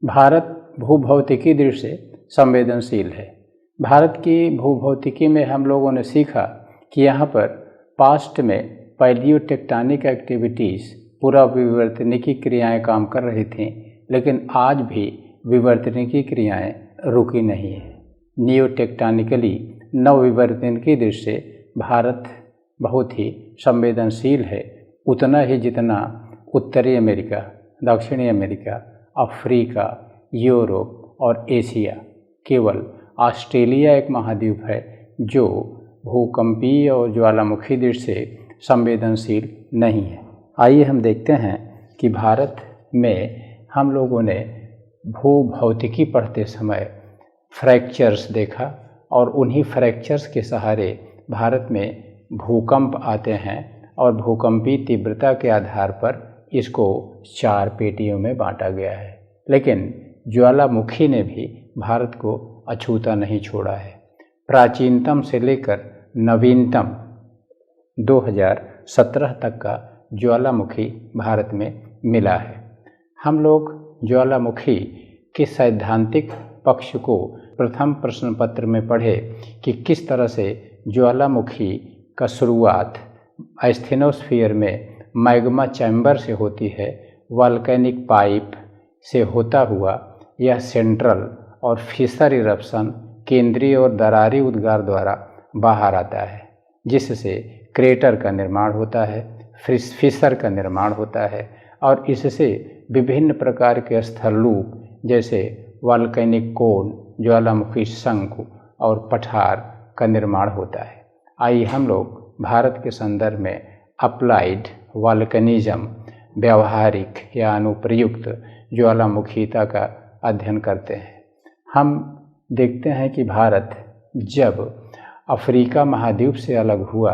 भारत भूभौतिकी दृष्टि से संवेदनशील है। भारत की भूभौतिकी में हम लोगों ने सीखा कि यहाँ पर पास्ट में पैलियोटेक्टोनिक एक्टिविटीज़ पूरा विवर्तनिकी क्रियाएं काम कर रही थीं, लेकिन आज भी विवर्तनिकी क्रियाएं रुकी नहीं है। नियोटेक्टोनिकली नवविवर्तनिकी दृष्टि से भारत बहुत ही संवेदनशील है, उतना ही जितना उत्तरी अमेरिका, दक्षिणी अमेरिका, अफ्रीका, यूरोप और एशिया। केवल ऑस्ट्रेलिया एक महाद्वीप है जो भूकंपीय और ज्वालामुखी दृष्टि से संवेदनशील नहीं है। आइए हम देखते हैं कि भारत में हम लोगों ने भूभौतिकी पढ़ते समय फ्रैक्चर्स देखा और उन्हीं फ्रैक्चर्स के सहारे भारत में भूकंप आते हैं और भूकंपी तीव्रता के आधार पर इसको 4 पेटियों में बांटा गया है। लेकिन ज्वालामुखी ने भी भारत को अछूता नहीं छोड़ा है। प्राचीनतम से लेकर नवीनतम 2017 तक का ज्वालामुखी भारत में मिला है। हम लोग ज्वालामुखी के सैद्धांतिक पक्ष को प्रथम प्रश्न पत्र में पढ़े कि किस तरह से ज्वालामुखी का शुरुआत एस्थेनोस्फीयर में मैग्मा चैम्बर से होती है, वॉल्केनिक पाइप से होता हुआ यह सेंट्रल और फिशर इरप्शन केंद्रीय और दरारी उद्गार द्वारा बाहर आता है, जिससे क्रेटर का निर्माण होता है, फिशर का निर्माण होता है और इससे विभिन्न प्रकार के स्थलरूप जैसे वॉल्केनिक कोन, ज्वालामुखी शंकु और पठार का निर्माण होता है। आइए हम लोग भारत के संदर्भ में अप्लाइड वॉल्केनिज्म, व्यावहारिक या अनुप्रयुक्त ज्वालामुखीता का अध्ययन करते हैं। हम देखते हैं कि भारत जब अफ्रीका महाद्वीप से अलग हुआ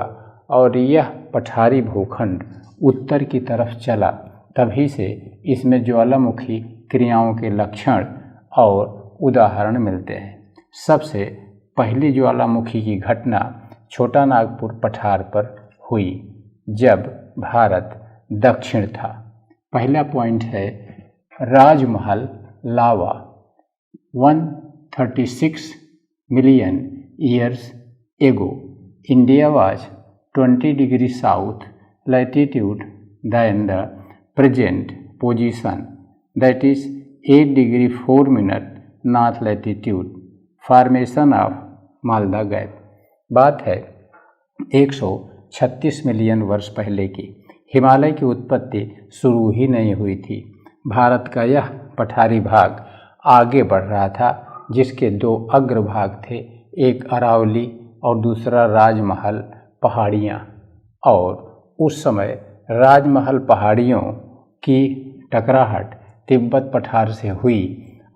और यह पठारी भूखंड उत्तर की तरफ चला, तभी से इसमें ज्वालामुखी क्रियाओं के लक्षण और उदाहरण मिलते हैं। सबसे पहली ज्वालामुखी की घटना छोटा नागपुर पठार पर हुई जब भारत दक्षिण था। पहला पॉइंट है राजमहल लावा। 136 million years ago India was 20 degree south latitude than the present position, that is 8 degree 4 minute north latitude. Formation of Malda gap. बात है 136 मिलियन वर्ष पहले की। हिमालय की उत्पत्ति शुरू ही नहीं हुई थी। भारत का यह पठारी भाग आगे बढ़ रहा था, जिसके 2 अग्रभाग थे, एक अरावली और दूसरा राजमहल पहाड़ियाँ। और उस समय राजमहल पहाड़ियों की टकराहट तिब्बत पठार से हुई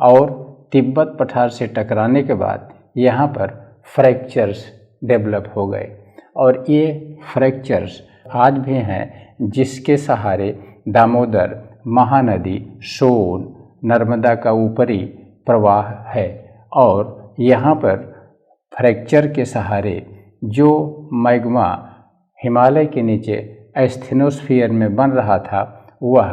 और तिब्बत पठार से टकराने के बाद यहाँ पर फ्रैक्चर्स डेवलप हो गए और ये फ्रैक्चर्स आज भी हैं, जिसके सहारे दामोदर, महानदी, सोन, नर्मदा का ऊपरी प्रवाह है। और यहाँ पर फ्रैक्चर के सहारे जो मैग्मा हिमालय के नीचे एस्थेनोस्फीयर में बन रहा था, वह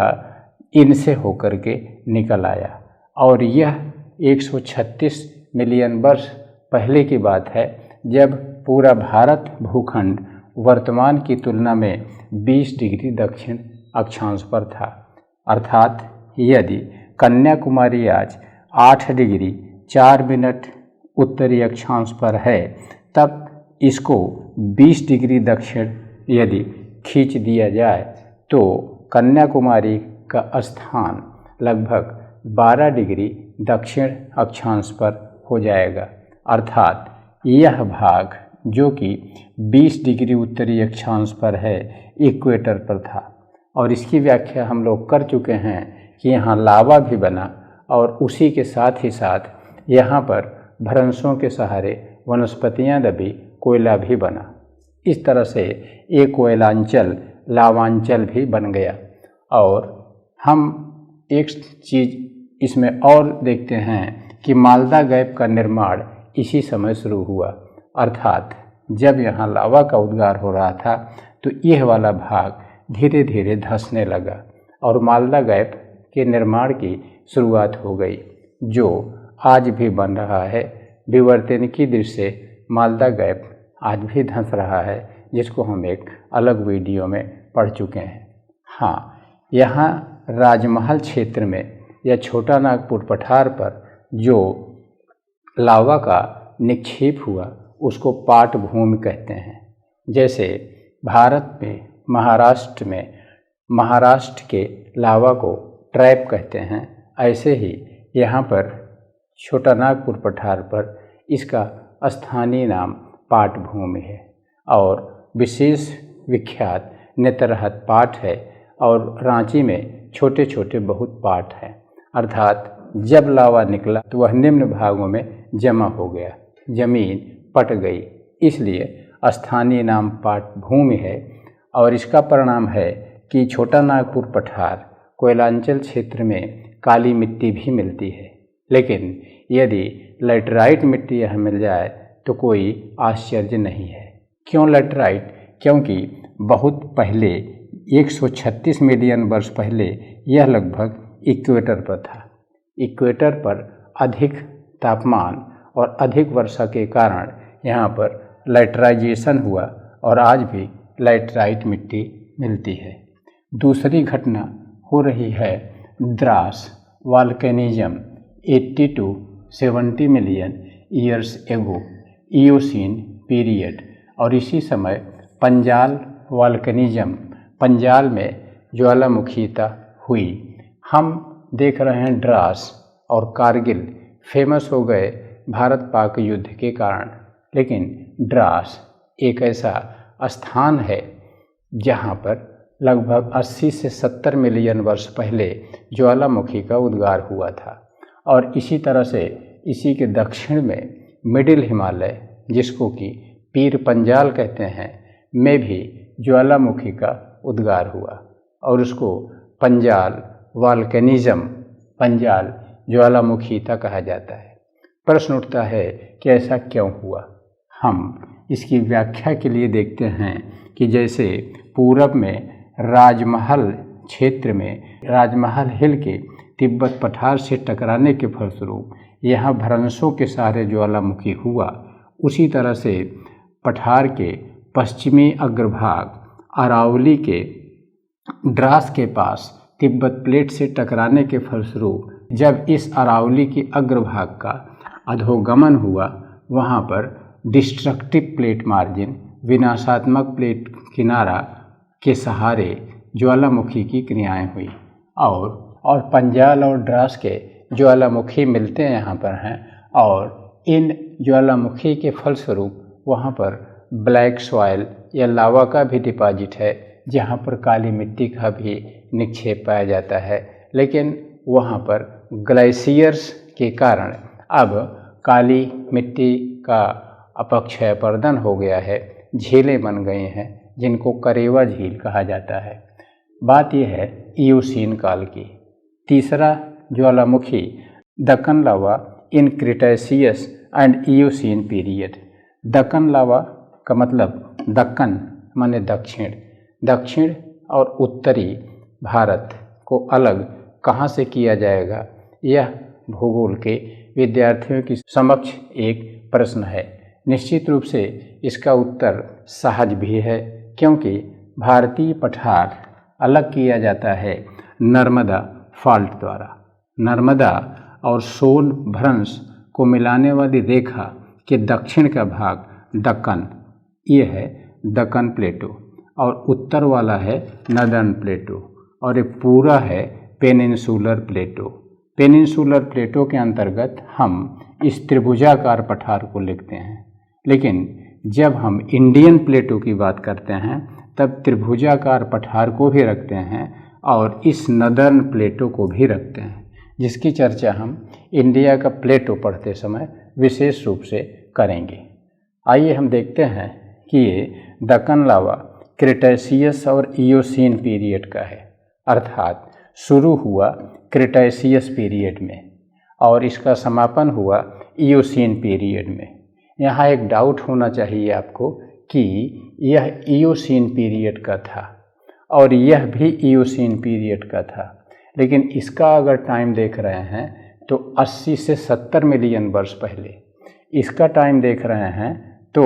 इनसे होकर के निकल आया। और यह 136 मिलियन वर्ष पहले की बात है, जब पूरा भारत भूखंड वर्तमान की तुलना में 20 डिग्री दक्षिण अक्षांश पर था। अर्थात यदि कन्याकुमारी आज 8 डिग्री 4 मिनट उत्तरी अक्षांश पर है, तब इसको 20 डिग्री दक्षिण यदि खींच दिया जाए तो कन्याकुमारी का स्थान लगभग 12 डिग्री दक्षिण अक्षांश पर हो जाएगा। अर्थात यह भाग जो कि 20 डिग्री उत्तरी अक्षांश पर है, इक्वेटर पर था। और इसकी व्याख्या हम लोग कर चुके हैं कि यहाँ लावा भी बना और उसी के साथ ही साथ यहाँ पर भ्रंशों के सहारे वनस्पतियाँ दबी, कोयला भी बना। इस तरह से एक कोयलांचल लावांचल भी बन गया। और हम एक चीज़ इसमें और देखते हैं कि मालदा गैप का निर्माण इसी समय शुरू हुआ। अर्थात जब यहाँ लावा का उद्गार हो रहा था तो यह वाला भाग धीरे धीरे धंसने लगा और मालदा गैप के निर्माण की शुरुआत हो गई, जो आज भी बन रहा है। विवर्तनिकी दृष्टि से मालदा गैप आज भी धंस रहा है, जिसको हम एक अलग वीडियो में पढ़ चुके हैं। हाँ, यहाँ राजमहल क्षेत्र में या छोटा नागपुर पठार पर जो लावा का निक्षेप हुआ उसको पाट भूमि कहते हैं। जैसे भारत में महाराष्ट्र के लावा को ट्रैप कहते हैं, ऐसे ही यहाँ पर छोटा नागपुर पठार पर इसका स्थानीय नाम पाट भूमि है और विशेष विख्यात नेतरहट पाट है। और रांची में छोटे छोटे बहुत पाट हैं, अर्थात जब लावा निकला तो वह निम्न भागों में जमा हो गया, जमीन पट गई, इसलिए स्थानीय नाम पाट भूमि है। और इसका परिणाम है कि छोटा नागपुर पठार कोयलांचल क्षेत्र में काली मिट्टी भी मिलती है, लेकिन यदि लैटराइट मिट्टी यह मिल जाए तो कोई आश्चर्य नहीं है। क्यों लैटराइट? क्योंकि बहुत पहले 136 मिलियन वर्ष पहले यह लगभग इक्वेटर पर था। इक्वेटर पर अधिक तापमान और अधिक वर्षा के कारण यहाँ पर लैटराइजेशन हुआ और आज भी लैटराइट मिट्टी मिलती है। दूसरी घटना हो रही है Dras volcanism 80 to 70 million years ago, Eocene period. और इसी समय पंजाल वॉल्केनिज्म, पंजाल में ज्वालामुखीता हुई। हम देख रहे हैं द्रास और कारगिल फेमस हो गए भारत पाक युद्ध के कारण, लेकिन द्रास एक ऐसा स्थान है जहाँ पर लगभग 80 से 70 मिलियन वर्ष पहले ज्वालामुखी का उद्गार हुआ था। और इसी तरह से इसी के दक्षिण में मिडिल हिमालय, जिसको कि पीर पंजाल कहते हैं, में भी ज्वालामुखी का उद्गार हुआ और उसको पंजाल वॉल्केनिज्म, पंजाल ज्वालामुखीता कहा जाता है। प्रश्न उठता है कि ऐसा क्यों हुआ। हम इसकी व्याख्या के लिए देखते हैं कि जैसे पूरब में राजमहल क्षेत्र में राजमहल हिल के तिब्बत पठार से टकराने के फलस्वरूप यहाँ भ्रंशों के सहारे ज्वालामुखी हुआ, उसी तरह से पठार के पश्चिमी अग्रभाग अरावली के द्रास के पास तिब्बत प्लेट से टकराने के फलस्वरूप जब इस अरावली की अग्रभाग का अधोगमन हुआ, वहाँ पर डिस्ट्रक्टिव प्लेट मार्जिन, विनाशात्मक प्लेट किनारा के सहारे ज्वालामुखी की क्रियाएं हुई और पंजाल और द्रास के ज्वालामुखी मिलते यहाँ पर हैं और इन ज्वालामुखी के फलस्वरूप वहाँ पर ब्लैक सॉइल या लावा का भी डिपॉजिट है, जहाँ पर काली मिट्टी का भी निक्षेप पाया जाता है। लेकिन वहाँ पर ग्लेशियर्स के कारण अब काली मिट्टी का अपक्षयपर्दन हो गया है, झीलें बन गई हैं जिनको करेवा झील कहा जाता है। बात यह है इयोसीन काल की। तीसरा ज्वालामुखी Deccan lava in Cretaceous and Eocene period. Deccan lava का मतलब दक्कन माने दक्षिण, दक्षिण और उत्तरी भारत को अलग कहाँ से किया जाएगा, यह भूगोल के विद्यार्थियों की समक्ष एक प्रश्न है। निश्चित रूप से इसका उत्तर सहज भी है, क्योंकि भारतीय पठार अलग किया जाता है नर्मदा फॉल्ट द्वारा। नर्मदा और सोन भ्रंश को मिलाने वाली रेखा के दक्षिण का भाग दक्कन, ये है दक्कन प्लेटो, और उत्तर वाला है नदर्न प्लेटो, और ये पूरा है पेनिनसुलर प्लेटो। पेनिनसुलर प्लेटो के अंतर्गत हम इस त्रिभुजाकार पठार को लिखते हैं, लेकिन जब हम इंडियन प्लेटो की बात करते हैं तब त्रिभुजाकार पठार को भी रखते हैं और इस नदर्न प्लेटो को भी रखते हैं, जिसकी चर्चा हम इंडिया का प्लेटो पढ़ते समय विशेष रूप से करेंगे। आइए हम देखते हैं कि ये दक्कन लावा क्रिटेशियस और इयोसीन पीरियड का है, अर्थात शुरू हुआ क्रिटेशियस पीरियड में और इसका समापन हुआ इयोसीन पीरियड में। यहाँ एक डाउट होना चाहिए आपको कि यह इयोसीन पीरियड का था और यह भी इयोसीन पीरियड का था, लेकिन इसका अगर टाइम देख रहे हैं तो 80 से 70 मिलियन वर्ष पहले, इसका टाइम देख रहे हैं तो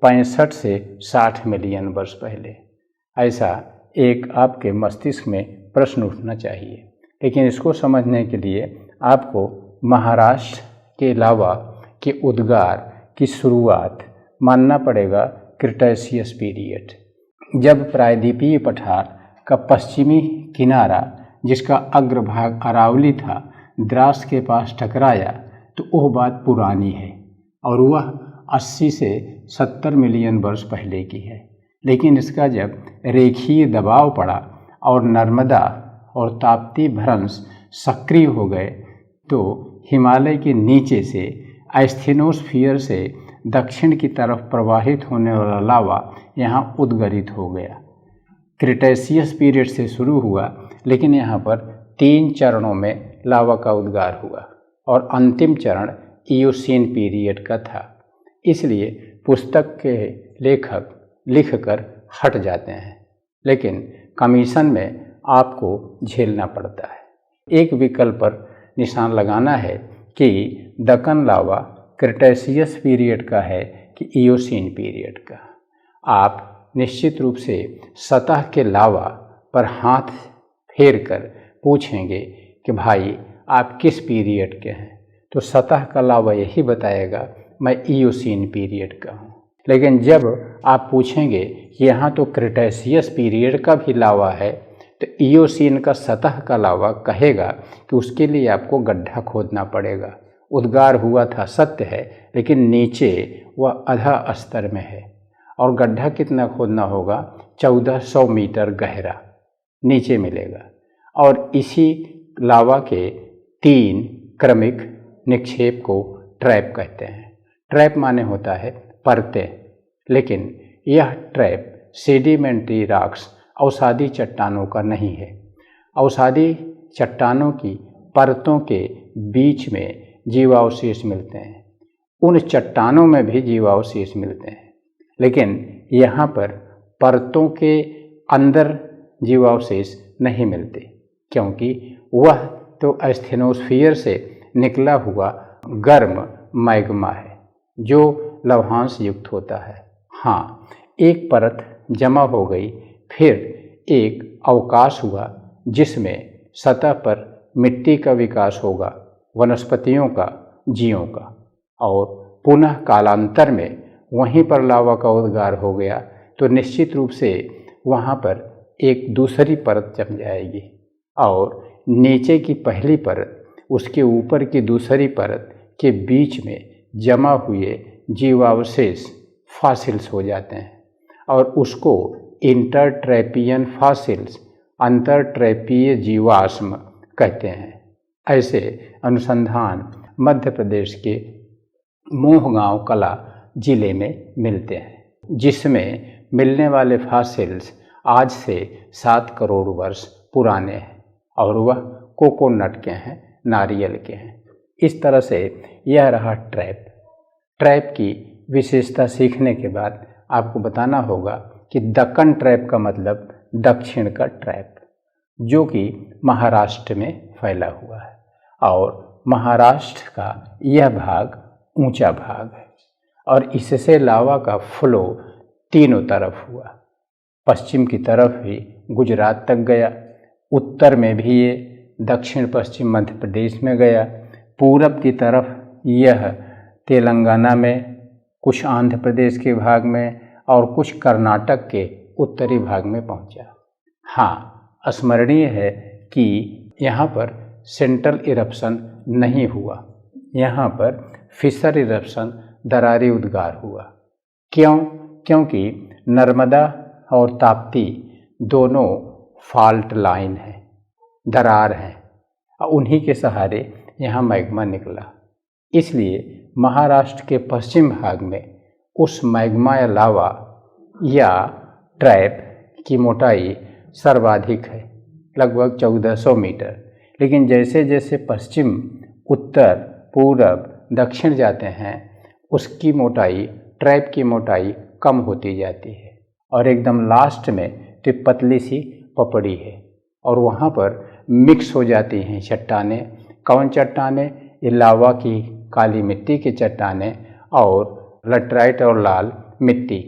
65 से 60 मिलियन वर्ष पहले। ऐसा एक आपके मस्तिष्क में प्रश्न उठना चाहिए। लेकिन इसको समझने के लिए आपको महाराष्ट्र के लावा के उद्गार की शुरुआत मानना पड़ेगा क्रिटेशियस पीरियड, जब प्रायद्वीपीय पठार का पश्चिमी किनारा, जिसका अग्रभाग अरावली था, द्रास के पास टकराया। तो वह बात पुरानी है और वह 80 से 70 मिलियन वर्ष पहले की है। लेकिन इसका जब रेखीय दबाव पड़ा और नर्मदा और ताप्ती भ्रंश सक्रिय हो गए तो हिमालय के नीचे से एस्थेनोस्फीयर से दक्षिण की तरफ प्रवाहित होने वाला लावा यहाँ उद्गरित हो गया। क्रिटेशियस पीरियड से शुरू हुआ, लेकिन यहाँ पर 3 चरणों में लावा का उद्गार हुआ और अंतिम चरण इयोसीन पीरियड का था। इसलिए पुस्तक के लेखक लिखकर हट जाते हैं, लेकिन कमीशन में आपको झेलना पड़ता है। एक विकल्प पर निशान लगाना है कि दक्कन लावा क्रिटेशियस पीरियड का है कि इयोसीन पीरियड का। आप निश्चित रूप से सतह के लावा पर हाथ फेर कर पूछेंगे कि भाई आप किस पीरियड के हैं, तो सतह का लावा यही बताएगा मैं इयोसीन पीरियड का हूँ। लेकिन जब आप पूछेंगे कि यहाँ तो क्रिटेशियस पीरियड का भी लावा है, तो इयोसीन का सतह का लावा कहेगा कि उसके लिए आपको गड्ढा खोदना पड़ेगा। उद्गार हुआ था सत्य है, लेकिन नीचे वह आधा स्तर में है और गड्ढा कितना खोदना होगा, 1400 मीटर गहरा नीचे मिलेगा। और इसी लावा के 3 क्रमिक निक्षेप को ट्रैप कहते हैं। ट्रैप माने होता है परतें, लेकिन यह ट्रैप सेडिमेंट्री रॉक्स अवसादी चट्टानों का नहीं है। अवसादी चट्टानों की परतों के बीच में जीवावशेष मिलते हैं, उन चट्टानों में भी जीवावशेष मिलते हैं, लेकिन यहाँ पर परतों के अंदर जीवावशेष नहीं मिलते, क्योंकि वह तो एस्थेनोस्फीयर से निकला हुआ गर्म मैग्मा है जो लवणांश युक्त होता है। हाँ, एक परत जमा हो गई, फिर एक अवकाश हुआ जिसमें सतह पर मिट्टी का विकास होगा, वनस्पतियों का, जीवों का, और पुनः कालांतर में वहीं पर लावा का उद्गार हो गया तो निश्चित रूप से वहाँ पर एक दूसरी परत जम जाएगी और नीचे की पहली परत उसके ऊपर की दूसरी परत के बीच में जमा हुए जीवावशेष फॉसिल्स हो जाते हैं और उसको इंटरट्रैपियन फॉसिल्स, अंतरट्रैपीय जीवाश्म कहते हैं। ऐसे अनुसंधान मध्य प्रदेश के मोहगांव कला जिले में मिलते हैं, जिसमें मिलने वाले फॉसिल्स आज से 7 करोड़ वर्ष पुराने हैं और वह कोकोनट के हैं, नारियल के हैं। इस तरह से यह रहा ट्रैप। ट्रैप की विशेषता सीखने के बाद आपको बताना होगा कि दक्कन ट्रैप का मतलब दक्षिण का ट्रैप, जो कि महाराष्ट्र में फैला हुआ है और महाराष्ट्र का यह भाग ऊंचा भाग है और इससे लावा का फ्लो तीनों तरफ हुआ। पश्चिम की तरफ भी गुजरात तक गया, उत्तर में भी ये दक्षिण पश्चिम मध्य प्रदेश में गया, पूरब की तरफ यह तेलंगाना में, कुछ आंध्र प्रदेश के भाग में और कुछ कर्नाटक के उत्तरी भाग में पहुंचा। हाँ, स्मरणीय है कि यहाँ पर सेंट्रल इरप्शन नहीं हुआ, यहाँ पर फिशर इरप्शन, दरारी उद्गार हुआ। क्यों? क्योंकि नर्मदा और ताप्ती दोनों फॉल्ट लाइन हैं, दरार हैं, उन्हीं के सहारे यहाँ मैग्मा निकला। इसलिए महाराष्ट्र के पश्चिम भाग में उस मैग्मा या लावा या ट्रैप की मोटाई सर्वाधिक है, लगभग 1400 मीटर। लेकिन जैसे जैसे पश्चिम, उत्तर, पूरब, दक्षिण जाते हैं, उसकी मोटाई, ट्रैप की मोटाई कम होती जाती है और एकदम लास्ट में तो पतली सी पपड़ी है और वहाँ पर मिक्स हो जाती हैं चट्टानें। कौन चट्टानें? ये लावा की काली मिट्टी की चट्टानें और लैटराइट और लाल मिट्टी।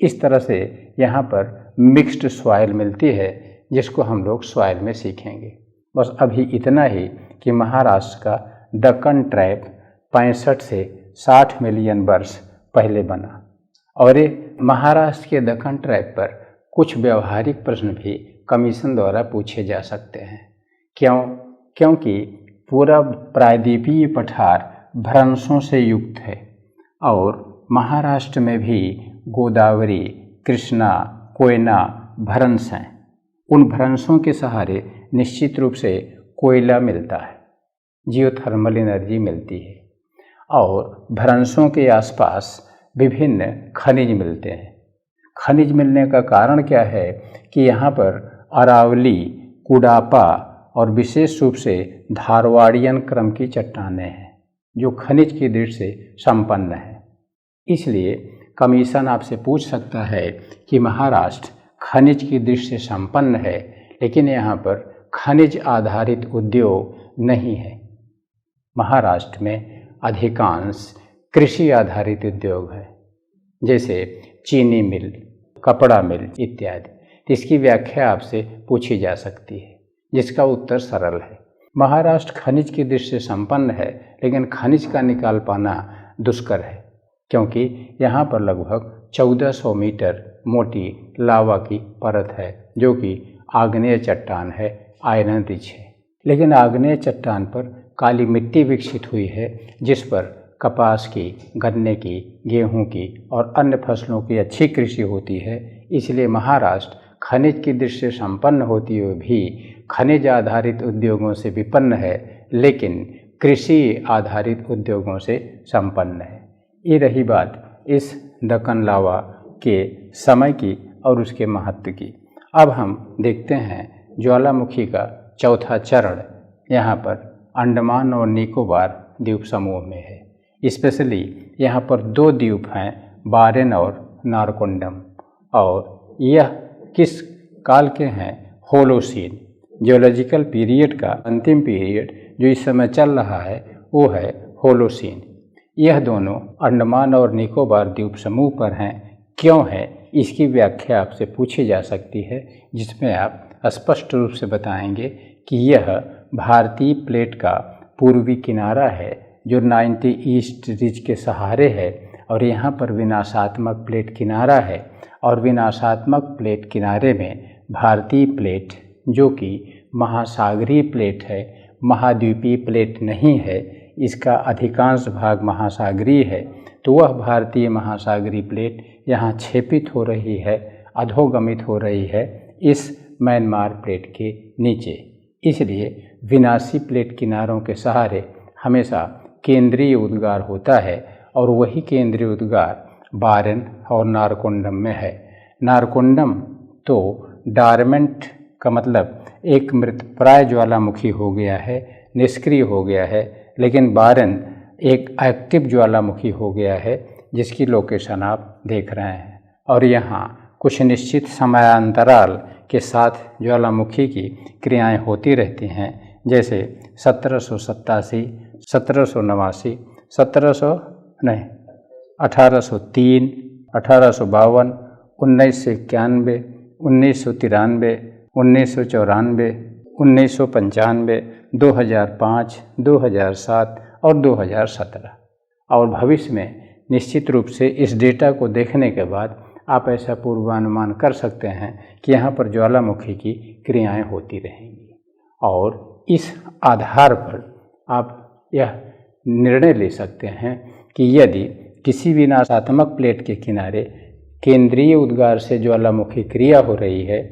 इस तरह से यहाँ पर मिक्स्ड सॉइल मिलती है, जिसको हम लोग सॉइल में सीखेंगे। बस अभी इतना ही कि महाराष्ट्र का दक्कन ट्रैप 65 से 60 मिलियन वर्ष पहले बना। और ये महाराष्ट्र के दक्कन ट्रैप पर कुछ व्यवहारिक प्रश्न भी कमीशन द्वारा पूछे जा सकते हैं। क्यों? क्योंकि पूरा प्रायद्वीपीय पठार भ्रंशों से युक्त है और महाराष्ट्र में भी गोदावरी, कृष्णा, कोयना भ्रंश हैं। उन भ्रंशों के सहारे निश्चित रूप से कोयला मिलता है, जियोथर्मल एनर्जी मिलती है और भ्रंशों के आसपास विभिन्न खनिज मिलते हैं। खनिज मिलने का कारण क्या है कि यहाँ पर अरावली, कुडापा और विशेष रूप से धारवाड़ियन क्रम की चट्टानें हैं जो खनिज की दृष्टि से संपन्न है। इसलिए कमीशन आपसे पूछ सकता है कि महाराष्ट्र खनिज की दृष्टि से संपन्न है, लेकिन यहाँ पर खनिज आधारित उद्योग नहीं है। महाराष्ट्र में अधिकांश कृषि आधारित उद्योग है, जैसे चीनी मिल, कपड़ा मिल इत्यादि। इसकी व्याख्या आपसे पूछी जा सकती है, जिसका उत्तर सरल है। महाराष्ट्र खनिज की दृष्टि से संपन्न है, लेकिन खनिज का निकाल पाना दुष्कर है, क्योंकि यहाँ पर लगभग 1400 मीटर मोटी लावा की परत है, जो कि आग्नेय चट्टान है, आयरन रिच है। लेकिन आग्नेय चट्टान पर काली मिट्टी विकसित हुई है, जिस पर कपास की, गन्ने की, गेहूं की और अन्य फसलों की अच्छी कृषि होती है। इसलिए महाराष्ट्र खनिज की दृष्टि से संपन्न होती हुई भी खनिज आधारित उद्योगों से विपन्न है, लेकिन कृषि आधारित उद्योगों से संपन्न है। ये रही बात इस दक्कन लावा के समय की और उसके महत्व की। अब हम देखते हैं ज्वालामुखी का चौथा चरण यहाँ पर अंडमान और निकोबार द्वीप समूह में है। स्पेशली यहाँ पर 2 द्वीप हैं, बारेन और नारकोंडम, और यह किस काल के हैं? होलोसीन। जियोलॉजिकल पीरियड का अंतिम पीरियड जो इस समय चल रहा है वो है होलोसीन। यह दोनों अंडमान और निकोबार द्वीप समूह पर हैं। क्यों है, इसकी व्याख्या आपसे पूछी जा सकती है, जिसमें आप स्पष्ट रूप से बताएंगे कि यह भारतीय प्लेट का पूर्वी किनारा है जो 90 ईस्ट रिज के सहारे है, और यहाँ पर विनाशात्मक प्लेट किनारा है, और विनाशात्मक प्लेट किनारे में भारतीय प्लेट जो कि महासागरीय प्लेट है, महाद्वीपीय प्लेट नहीं है, इसका अधिकांश भाग महासागरीय है, तो वह भारतीय महासागरीय प्लेट यहाँ छेपित हो रही है, अधोगमित हो रही है इस म्यांमार प्लेट के नीचे। इसलिए विनाशी प्लेट किनारों के सहारे हमेशा केंद्रीय उद्गार होता है, और वही केंद्रीय उद्गार बारेन और नारकोंडम में है। नारकोंडम तो डॉर्मेंट का मतलब एक मृतप्राय ज्वालामुखी हो गया है, निष्क्रिय हो गया है, लेकिन बारेन एक एक्टिव ज्वालामुखी हो गया है, जिसकी लोकेशन आप देख रहे हैं। और यहाँ कुछ निश्चित समयांतराल के साथ ज्वालामुखी की क्रियाएं होती रहती हैं, जैसे 1787, 1789, 1803, 1852, 1991, 1993, 1994, 1995, 2005, 2007 और 2017। और भविष्य में निश्चित रूप से इस डेटा को देखने के बाद आप ऐसा पूर्वानुमान कर सकते हैं कि यहाँ पर ज्वालामुखी की क्रियाएं होती रहेंगी, और इस आधार पर आप यह निर्णय ले सकते हैं कि यदि किसी विनाशात्मक प्लेट के किनारे केंद्रीय उद्गार से ज्वालामुखी क्रिया हो रही है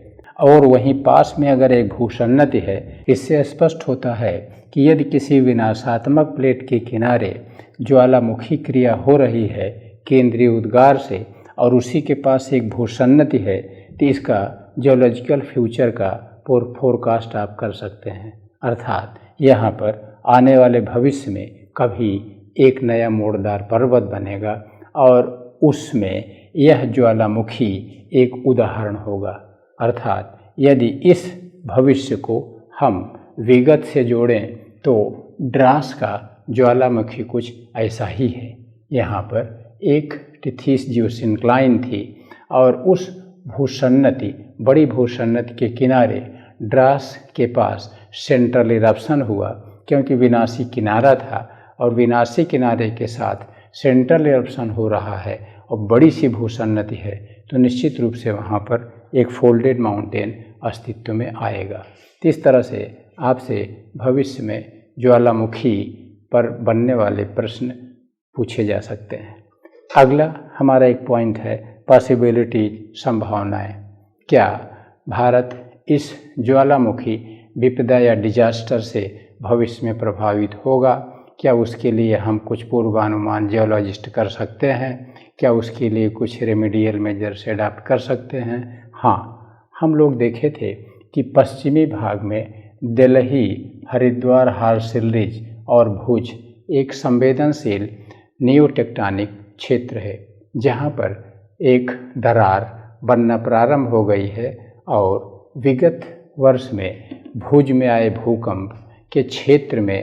और वहीं पास में अगर एक भूसन्नति है, इससे स्पष्ट होता है कि यदि किसी विनाशात्मक प्लेट के किनारे ज्वालामुखी क्रिया हो रही है केंद्रीय उद्गार से और उसी के पास एक भूसन्नति है, तो इसका जियोलॉजिकल फ्यूचर का फोरकास्ट आप कर सकते हैं। अर्थात यहाँ पर आने वाले भविष्य में कभी एक नया मोड़दार पर्वत बनेगा और उसमें यह ज्वालामुखी एक उदाहरण होगा। अर्थात यदि इस भविष्य को हम विगत से जोड़ें तो द्रास का ज्वालामुखी कुछ ऐसा ही है। यहाँ पर एक टिथिस जियोसिंक्लाइन थी और उस भूसन्नति, बड़ी भूसन्नति के किनारे द्रास के पास सेंट्रल इरप्शन हुआ, क्योंकि विनाशी किनारा था और विनाशी किनारे के साथ सेंट्रल इरप्शन हो रहा है और बड़ी सी भूसन्नति है, तो निश्चित रूप से वहाँ पर एक फोल्डेड माउंटेन अस्तित्व में आएगा। इस तरह से आपसे भविष्य में ज्वालामुखी पर बनने वाले प्रश्न पूछे जा सकते हैं। अगला हमारा एक पॉइंट है पॉसिबिलिटी, संभावनाएं। क्या भारत इस ज्वालामुखी विपदा या डिजास्टर से भविष्य में प्रभावित होगा? क्या उसके लिए हम कुछ पूर्वानुमान जियोलॉजिस्ट कर सकते हैं? क्या उसके लिए कुछ रेमेडियल मेजर्स अडॉप्ट कर सकते हैं? हाँ, हम लोग देखे थे कि पश्चिमी भाग में दिल्ली, हरिद्वार, हारसिल और भुज एक संवेदनशील नियोटेक्टोनिक क्षेत्र है, जहाँ पर एक दरार बनना प्रारंभ हो गई है और विगत वर्ष में भुज में आए भूकंप के क्षेत्र में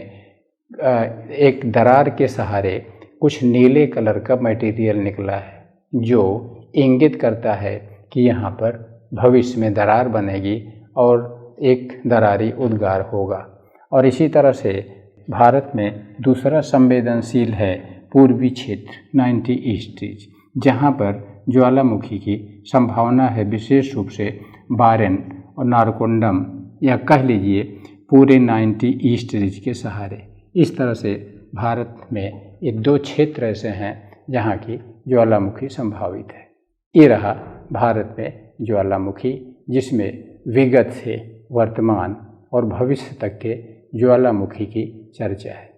एक दरार के सहारे कुछ नीले कलर का मटेरियल निकला है, जो इंगित करता है कि यहाँ पर भविष्य में दरार बनेगी और एक दरारी उद्गार होगा। और इसी तरह से भारत में दूसरा संवेदनशील है पूर्वी क्षेत्र 90 ईस्ट रीज, जहाँ पर ज्वालामुखी की संभावना है, विशेष रूप से बारेन और नारकोंडम, या कह लीजिए पूरे 90 ईस्ट रीज के सहारे। इस तरह से भारत में ये दो क्षेत्र ऐसे हैं जहाँ की ज्वालामुखी संभावित है। ये रहा भारत में ज्वालामुखी, जिसमें विगत से वर्तमान और भविष्य तक के ज्वालामुखी की चर्चा है।